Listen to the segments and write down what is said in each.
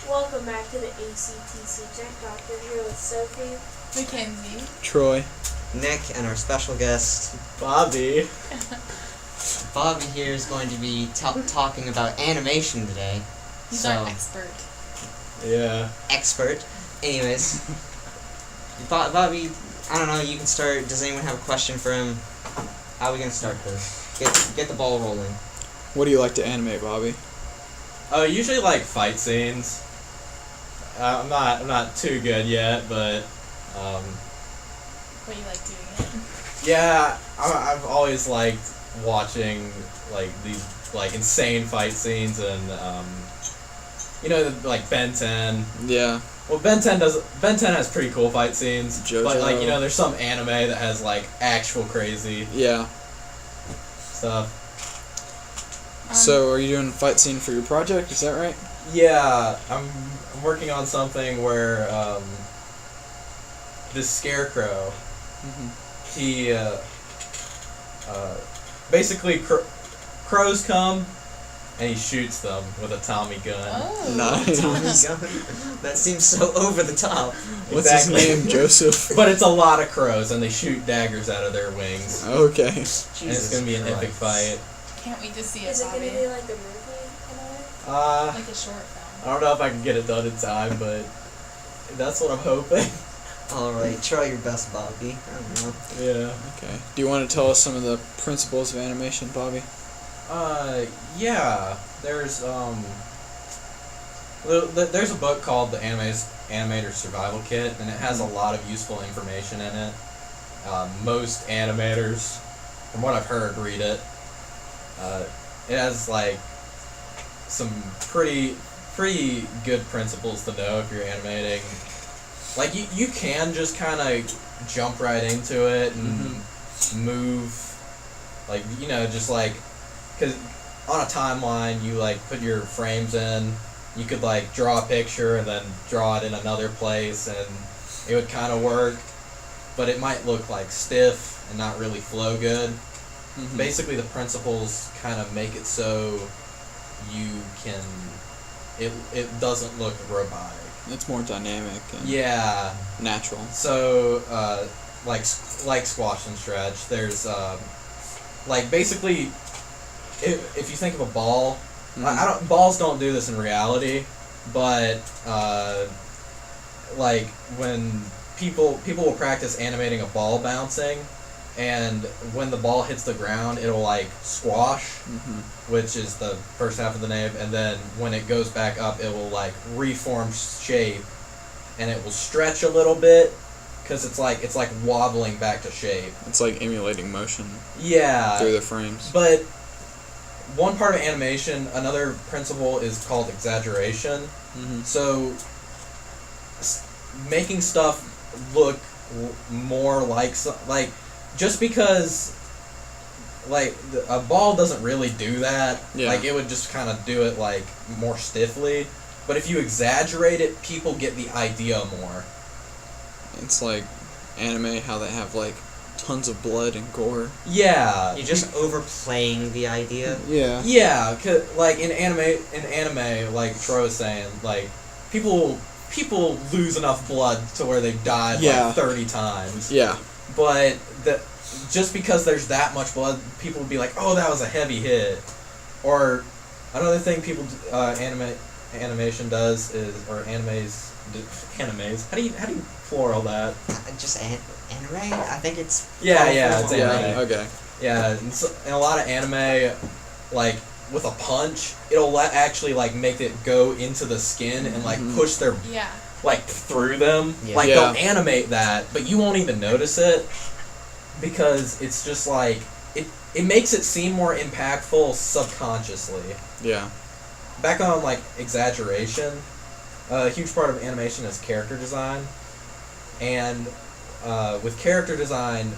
Welcome back to the ACTC Tech Doctor here with Sophie, Mackenzie, Troy, Nick, and our special guest, Bobby. Bobby here is going to be talking about animation today. he's So, our expert. Yeah. expert. Anyways, Bobby, I don't know, you can start. Does anyone have a question for him? How are we going to start this? Get the ball rolling. what do you like to animate, Bobby? Usually like fight scenes. I'm not too good yet, but What you like doing it? yeah, I've always liked watching like these like insane fight scenes and like Ben 10. Yeah, Well, Ben 10 has pretty cool fight scenes, JoJo. but like there's some anime that has like actual crazy yeah. stuff. So, are you doing a fight scene for your project? Is that right? Yeah, I'm working on something where this scarecrow, he basically crows come and he shoots them with a Tommy gun. Oh, Nice. Tommy gun? That seems so over the top. What's Exactly. his name? Joseph. But it's a lot of crows and they shoot daggers out of their wings. Okay. Jesus And it's gonna be an epic Christ. fight. Can't wait to see it, is it going Bobby. to be like a movie in a way? Like a short film. I don't know if I can get it done in time, but that's what I'm hoping. Alright, try your best, Bobby. I don't know. Yeah. Okay. Do you want to tell us some of the principles of animation, Bobby? Yeah. There's there's a book called The Animator Survival Kit, and it has a lot of useful information in it. Most animators, from what I've heard, read it. It has like some pretty good principles to know if you're animating. Like you can just kind of jump right into it and move, like just like, cause on a timeline you like put your frames in. You could like draw a picture and then draw it in another place, and it would kind of work, but it might look like stiff and not really flow good. Basically, the principles kind of make it so you can, it doesn't look robotic. It's more dynamic and Yeah. natural. So, like squash and stretch, there's like basically, if you think of a ball, balls don't do this in reality, but like when people will practice animating a ball bouncing. And when the ball hits the ground, it'll like squash, which is the first half of the name, and then when it goes back up, it will like reform shape, and it will stretch a little bit, because it's like wobbling back to shape. It's like emulating motion Yeah. through the frames. But one part of animation, another principle is called exaggeration. So making stuff look more like just because, like, a ball doesn't really do that. Yeah. Like, it would just kind of do it, like, more stiffly. But if you exaggerate it, people get the idea more. It's like anime, how they have like tons of blood and gore. Yeah. You're just overplaying the idea. Yeah. Yeah, 'cause, like, in anime, like Troy was saying, like, people lose enough blood to where they've died, like, 30 times. Yeah. But just because there's that much blood, people would be like, "Oh, that was a heavy hit." Or another thing animation does is, or animes. How do you plural that? Just anime? I think it's... Yeah, it's anime. Yeah. Okay. Yeah, and in a lot of anime, like with a punch, it'll actually like make it go into the skin and like push their Yeah. like through them. Yeah. Like Yeah. they'll animate that, but you won't even notice it because it's just like it makes it seem more impactful subconsciously. Yeah. Back on like exaggeration, a huge part of animation is character design, and with character design,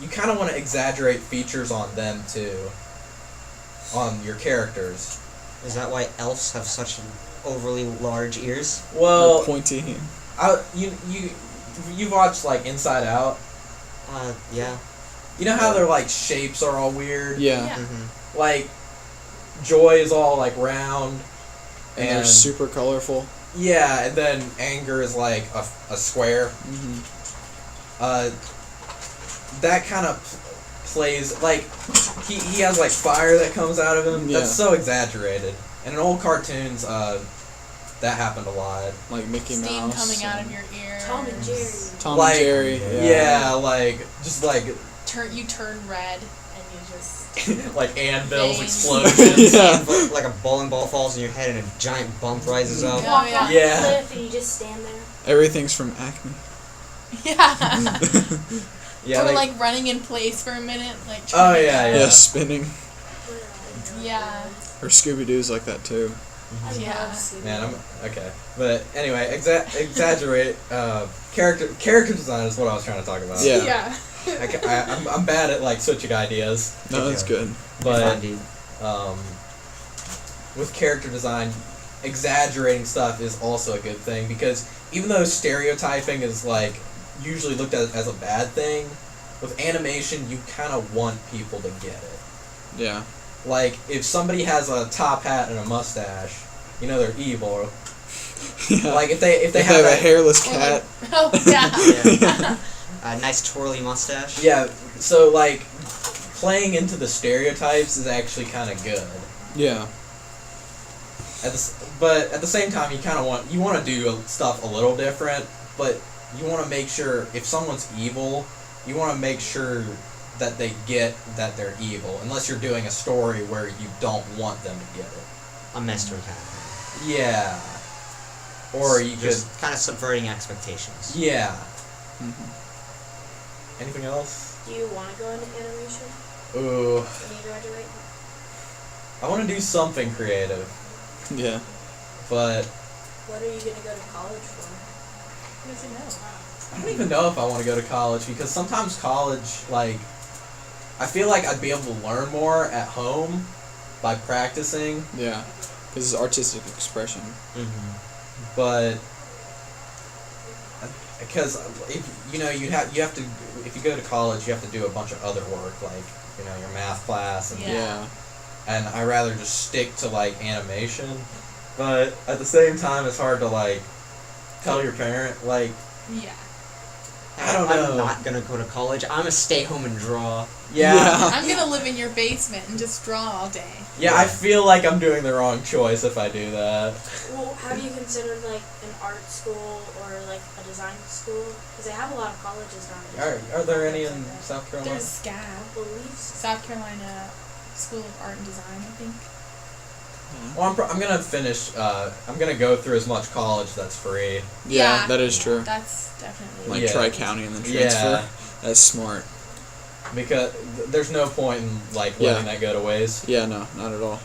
you kind of want to exaggerate features on them too, on your characters. Is that why elves have such overly large ears? Well, Pointy. you watched like Inside Out. Yeah. You know how their like shapes are all weird? Yeah. Yeah. Like Joy is all like round, And they're super colorful. Yeah, and then anger is like a square. Mm-hmm. That kind of plays like he has like fire that comes out of him. Yeah. That's so exaggerated. And in old cartoons, that happened a lot. Like Mickey Steam Mouse. coming out of your ear. Tom and Jerry. Tom Like, and Jerry. Yeah, like just like You turn red and you just. like anvils, Veins. explosions. Yeah. Like a bowling ball falls in your head and a giant bump rises up. Yeah. Walk off Yeah. the cliff and you just stand there. Everything's from Acme. Yeah. Yeah, Or like running in place for a minute, like. Oh, trying to yeah, go. Yeah, spinning. Yeah. Or Scooby Doo's like that too. I Yeah. love Scooby. man, I'm okay. But anyway, exaggerate. Character design is what I was trying to talk about. Yeah. I'm bad at like switching ideas, No, that's good. Fun, but dude. with character design, exaggerating stuff is also a good thing because even though stereotyping is like usually looked at as a bad thing, with animation you kind of want people to get it. Yeah. Like if somebody has a top hat and a mustache, you know they're evil. Yeah. Like if they If have a that, hairless Or cat. like- oh yeah. Yeah. A nice twirly mustache. yeah. So like playing into the stereotypes is actually kind of good. Yeah. But at the same time, you kind of want to do stuff a little different, but you want to make sure if someone's evil, you want to make sure that they get that they're evil, unless you're doing a story where you don't want them to get it. A mystery kind of thing. Yeah. Or you Just kind of subverting expectations. yeah. Mm-hmm. Anything else? Do you want to go into animation Ooh, when you graduate? I want to do something creative, Yeah. but What are you going to go to college for? Who does it know? I don't even know if I want to go to college because sometimes college, like, I feel like I'd be able to learn more at home by practicing, Yeah. Because it's artistic expression. Mm-hmm. but because if you have to if you go to college you have to do a bunch of other work like your math class and Yeah. and I rather just stick to like animation, but at the same time it's hard to like tell your parent like Yeah. I don't know. I'm not gonna go to college. I'm gonna stay home and draw. yeah. I'm gonna live in your basement and just draw all day. Yeah, I feel like I'm doing the wrong choice if I do that. Well, have you considered like an art school or like a design school? Because they have a lot of colleges nowadays. Are there any in Like that. South Carolina? There's SCAD, I believe so. South Carolina School of Art and Design, I think. Well, I'm gonna finish. I'm gonna go through as much college that's free. Yeah, that is true. That's definitely. Like Yeah. Tri-County and then transfer. Yeah. That's smart. Because there's no point in like letting that go to waste. Yeah, no, not at all.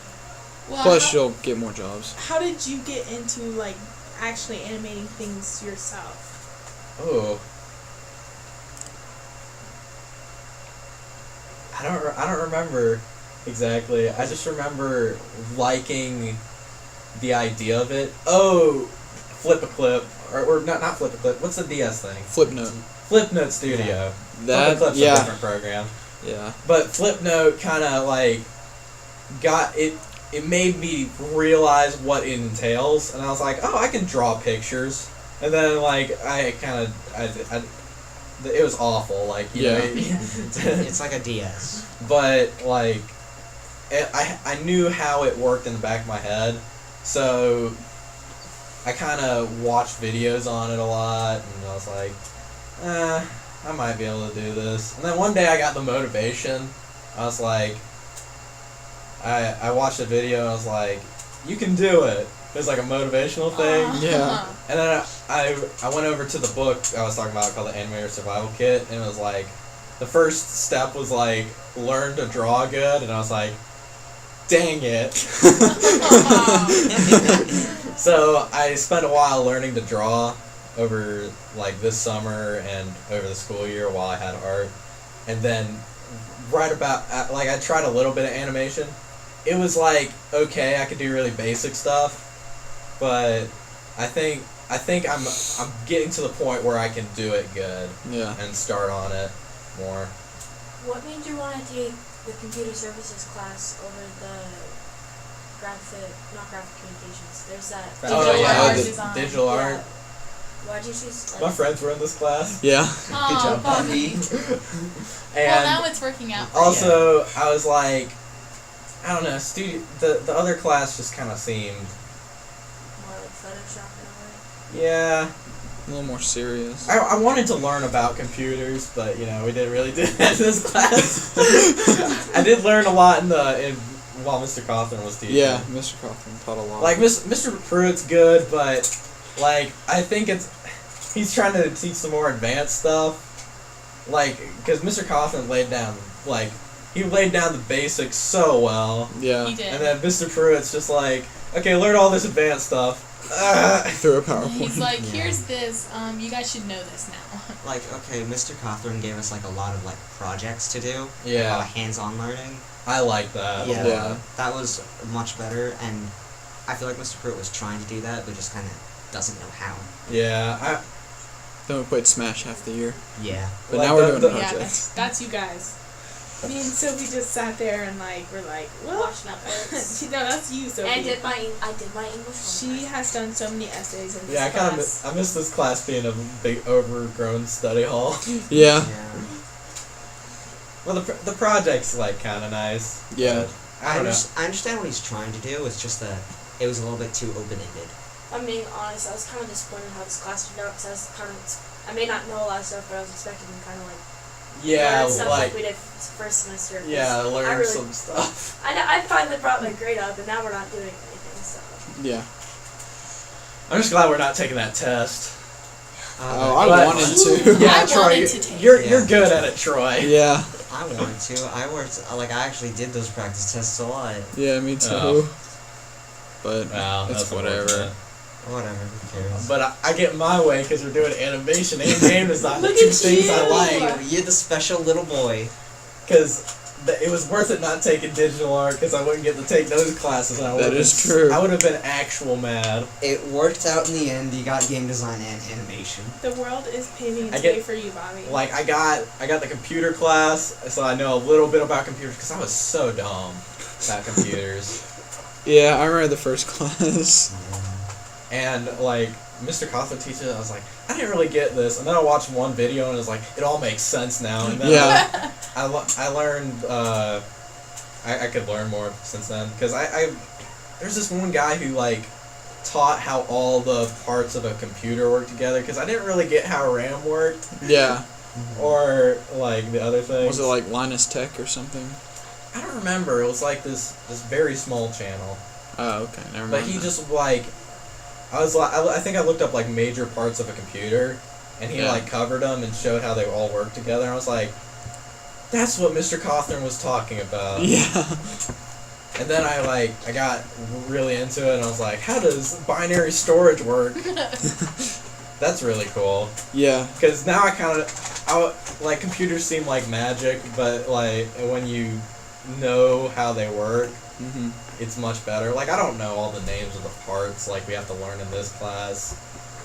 Well, Plus, you'll get more jobs. how did you get into like actually animating things yourself? Oh. I don't remember exactly. I just remember liking the idea of it. Oh, Flip a Clip or not Flip a Clip. What's the DS thing? Flipnote. Flipnote Studio. Flip a That, Clip's a yeah. different program. Yeah. But Flipnote kind of like got it. It made me realize what it entails, and I was like, oh, I can draw pictures. And then like I it was awful. Like you know, It's like a DS. but like I knew how it worked in the back of my head, so I kind of watched videos on it a lot, and I was like, I might be able to do this. And then one day I got the motivation. I was like, I watched a video and I was like, you can do it. It was like a motivational thing. Yeah. And then I went over to the book I was talking about called the Animator Survival Kit, and it was like, the first step was like, learn to draw good, and I was like, dang it. So I spent a while learning to draw over like this summer and over the school year while I had art, and then right about like I tried a little bit of animation. It was like okay, I could do really basic stuff, but I think I'm getting to the point where I can do it good Yeah. and start on it more. What made you want to take the computer services class over the not graphic communications. There's that. Digital art the design. digital Yeah. art. Why'd you choose? My friends were in this class. Yeah. Oh, job, Bobby. And Well, now it's working out. For you. also, I was like, I don't know, the other class just kind of seemed, More like Photoshop in a way. yeah. A little more serious. I wanted to learn about computers, but we didn't really do that in this class. I did learn a lot while Mr. Cawthon was teaching. Yeah, Mr. Cawthon taught a lot. Like Mr. Pruitt's good, but like I think he's trying to teach some more advanced stuff. Like, because Mr. Cawthon laid down the basics so well, yeah. He did. and then Mr. Pruitt's just like, okay, learn all this advanced stuff. Through a PowerPoint. He's like, Yeah. here's this. You guys should know this now. Like, okay, Mr. Cawthon gave us like a lot of like projects to do. Yeah. A lot of hands-on learning. I like that. Yeah. Yeah. That was much better, and I feel like Mr. Pruitt was trying to do that, but just kind of doesn't know how. Yeah. Then we played Smash half the year. Yeah. But Like now we're the- doing the- Yeah, projects. that's you guys. Me and Sophie just sat there and we're like, well, Watch Netflix. no, that's you, Sophie. And I did my English She one time. has done so many essays in this Yeah, I class. miss this class being a big overgrown study hall. Yeah. Well, the project's like kind of nice. Yeah. but I don't know. I understand what he's trying to do. It's just that it was a little bit too open-ended. I'm being honest, I was kind of disappointed how this class turned out, because I may not know a lot of stuff, but I was expecting to kind of Yeah, learn stuff like we did first semester. 'cause yeah, learn I really, some stuff. I finally brought my grade up, and now we're not doing anything, so. Yeah. I'm just glad we're not taking that test. Oh, I But- wanted to. Yeah, I Troy, wanted to take you're it. good at it, Troy. Yeah. I wanted to. I actually did those practice tests a lot. Yeah, me too. Oh. But Well, it's that's whatever. unfortunate. Whatever, who cares? But I get my way because we're doing animation and game design, the Look two at things I you. like. You're the special little boy. Because it was worth it not taking digital art because I wouldn't get to take those classes. And I That would've is been- true. I would have been actual mad. It worked out in the end. You got game design and animation. The world is paving its I get- way for you, Bobby. Like I got the computer class, so I know a little bit about computers because I was so dumb about computers. Yeah, I remember the first class. And like Mr. Cawthon teaches it, I was like, I didn't really get this. And then I watched one video and it was like, it all makes sense now. And then Yeah. I learned. I could learn more since then because there's this one guy who like taught how all the parts of a computer work together because I didn't really get how RAM worked Yeah. or like the other things. Was it like Linus Tech or something? I don't remember. It was like this very small channel. Oh, okay. Never mind. But he just like, I think I looked up like major parts of a computer, and he Yeah. like covered them and showed how they all work together. And I was like, that's what Mr. Cawthon was talking about. Yeah. And then I got really into it, and I was like, how does binary storage work? That's really cool. Yeah. Because now like computers seem like magic, but like when you know how they work, Mhm. it's much better. Like I don't know all the names of the parts like we have to learn in this class,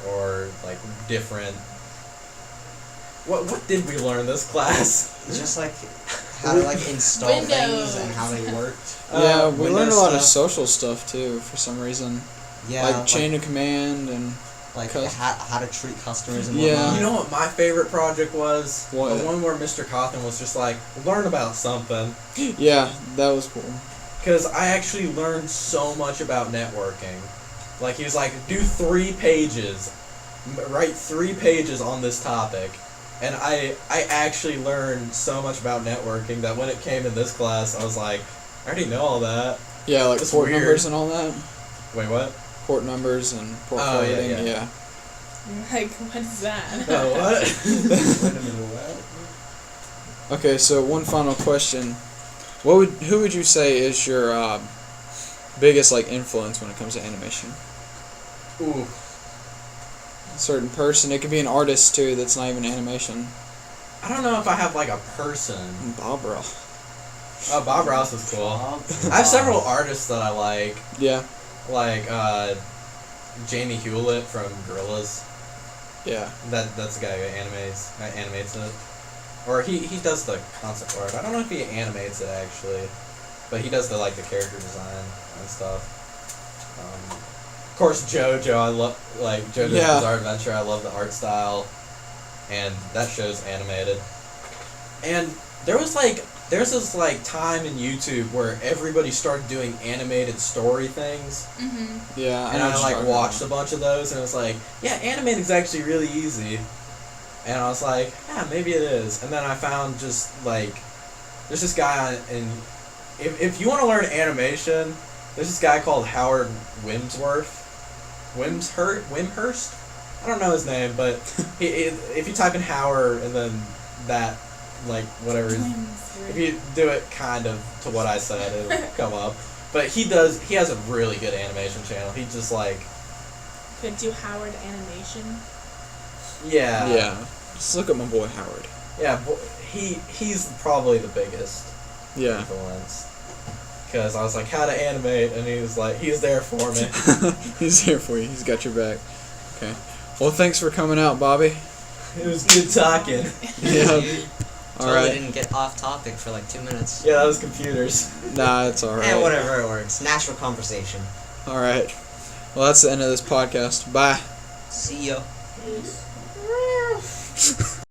or like different. What did we learn this class? Just like how to like install things Windows. and how they worked. Yeah, we learned a lot of stuff. social stuff too for some reason. Yeah, Like chain of command and like cus- how to treat customers and Yeah. whatnot. You know what my favorite project was? What? The one where Mr. Cawthon was just like, learn about something. yeah, that was cool. Because I actually learned so much about networking. Like, he was like, do 3 pages. Write 3 pages on this topic. And I actually learned so much about networking that when it came in this class, I was like, I already know all that. Yeah, like It's port weird. numbers and all that. Wait, what? Port numbers and port Oh, yeah, forwarding. yeah. Like, what is that? Oh, what? Okay, so one final question. Who would you say is your biggest like influence when it comes to animation? Ooh. A certain person. It could be an artist too that's not even animation. I don't know if I have like a person. Bob Ross. Oh, Bob Ross is cool. I have several artists that I like. Yeah. Like, Jamie Hewlett from Gorillaz. Yeah. That's the guy who animates it. Or he does the concept art. I don't know if he animates it actually. but he does the character design and stuff. Of course, JoJo. I love JoJo's Yeah. Bizarre Adventure. I love the art style, and that show's animated. And there's this time in YouTube where everybody started doing animated story things. Mhm. Yeah, And know I what you're watched a talking bunch of those, and it was like, yeah, animating's actually really easy. And I was like, yeah, maybe it is. And then I found just there's this guy and if you want to learn animation, there's this guy called Howard Wimhurst. I don't know his name, but if you type in Howard and then that whatever, if you do it kind of to what I said, it'll come up. But he has a really good animation channel. He just Could do Howard Animation. yeah. about. Yeah. Just look at my boy Howard. Yeah, he's probably the biggest Yeah. influence. Because I was like, how to animate, and he was there for me. He's here for you. He's got your back. Okay. Well, thanks for coming out, Bobby. It was good talking. Yeah. All Totally right. didn't get off topic for 2 minutes. Yeah, that was computers. Nah, it's all right. Eh, whatever, it works. Natural conversation. All right. Well, that's the end of this podcast. Bye. See ya. Peace.